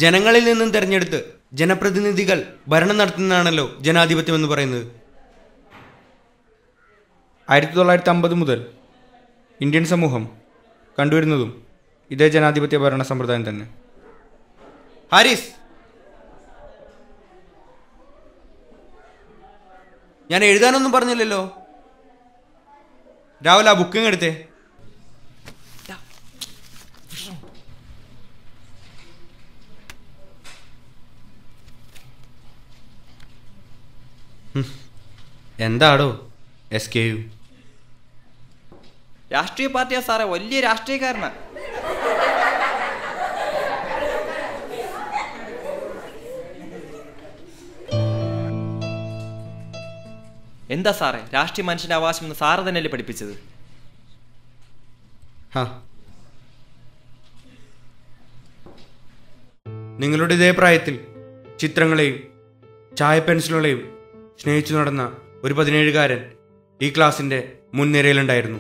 ജനങ്ങളിൽ നിന്നും തിരഞ്ഞെടുത്ത് ജനപ്രതിനിധികൾ ഭരണം നടത്തുന്നതാണല്ലോ ജനാധിപത്യം എന്ന് പറയുന്നത്. 1950 മുതൽ ഇന്ത്യൻ സമൂഹം കണ്ടുവരുന്നതും ഇതേ ജനാധിപത്യ ഭരണ സമ്പ്രദായം തന്നെ. ഹാരിസ്, ഞാൻ എഴുതാനൊന്നും പറഞ്ഞില്ലല്ലോ. രാവിലെ ആ ബുക്കിങ് എടുത്തേ. എന്താടോ SKU? രാഷ്ട്രീയ പാർട്ടിയാ സാറേ, വലിയ രാഷ്ട്രീയക്കാരനാ. എന്താ സാറേ, രാഷ്ട്രീയ മനുഷ്യന്റെ അവകാശം എന്ന് സാറ് തന്നെയല്ലേ പഠിപ്പിച്ചത്? നിങ്ങളുടെ ഇതേ പ്രായത്തിൽ ചിത്രങ്ങളെയും ചായ പെൻസിലുകളെയും സ്നേഹിച്ചു നടന്ന ഒരു 17കാരൻ ഈ ക്ലാസിൻ്റെ മുൻനിരയിലുണ്ടായിരുന്നു.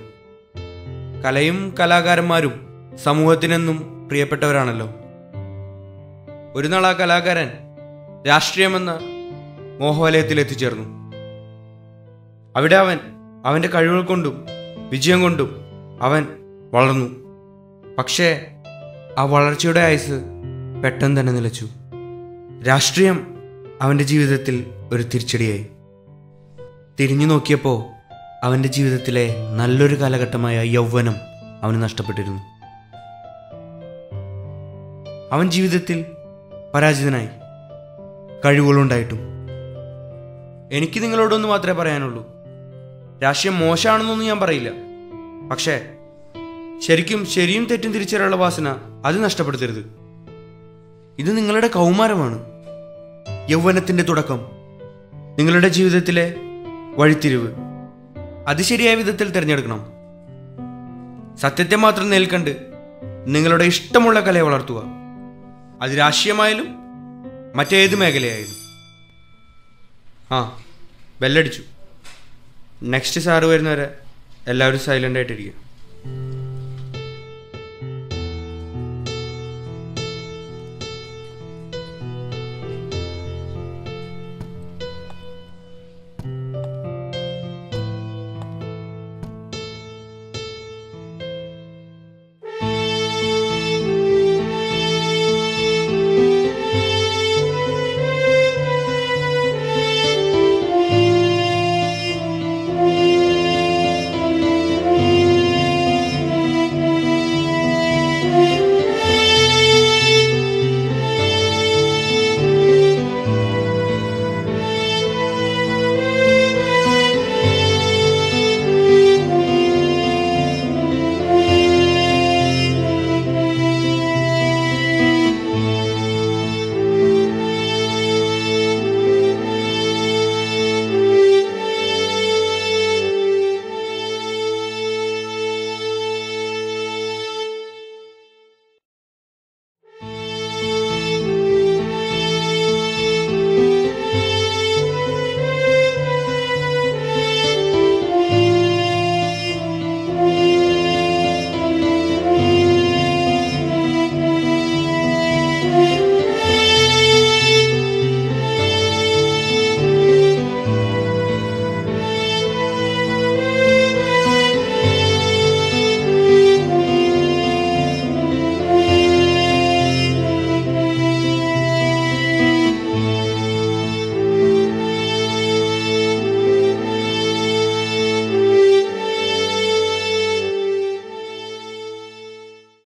കലയും കലാകാരന്മാരും സമൂഹത്തിനെന്നും പ്രിയപ്പെട്ടവരാണല്ലോ. ഒരു നാൾ ആ കലാകാരൻ രാഷ്ട്രീയമെന്ന മോഹവലയത്തിൽ എത്തിച്ചേർന്നു. അവിടെ അവൻ്റെ കഴിവുകൾ കൊണ്ടും വിജയം കൊണ്ടും അവൻ വളർന്നു. പക്ഷേ ആ വളർച്ചയുടെ ആയുസ് പെട്ടെന്ന് തന്നെ നിലച്ചു. രാഷ്ട്രീയം അവൻ്റെ ജീവിതത്തിൽ ഒരു തിരിച്ചടിയായി. തിരിഞ്ഞു നോക്കിയപ്പോൾ അവൻ്റെ ജീവിതത്തിലെ നല്ലൊരു കാലഘട്ടമായ യൗവനം അവന് നഷ്ടപ്പെട്ടിരുന്നു. അവൻ ജീവിതത്തിൽ പരാജിതനായി, കഴിവുകളുണ്ടായിട്ടും. എനിക്ക് നിങ്ങളോടൊന്ന് മാത്രമേ പറയാനുള്ളൂ, രാഷ്ട്രീയം മോശമാണെന്നൊന്നും ഞാൻ പറയില്ല. പക്ഷേ ശരിക്കും ശരിയും തെറ്റും തിരിച്ചറിയാനുള്ള വാസന അത് നഷ്ടപ്പെടുത്തരുത്. ഇത് നിങ്ങളുടെ കൗമാരമാണ്, യൗവനത്തിൻ്റെ തുടക്കം, നിങ്ങളുടെ ജീവിതത്തിലെ വഴിത്തിരിവ്. അത് ശരിയായ വിധത്തിൽ തിരഞ്ഞെടുക്കണം. സത്യത്തെ മാത്രം നേൽക്കണ്ട് നിങ്ങളുടെ ഇഷ്ടമുള്ള കലയെ വളർത്തുക. അത് രാഷ്ട്രീയമായാലും മറ്റേത് മേഖലയായാലും. ബെല്ലടിച്ചു. നെക്സ്റ്റ് സാറ് വരുന്നവരെ എല്ലാവരും സൈലൻ്റ് ആയിട്ടിരിക്കുക.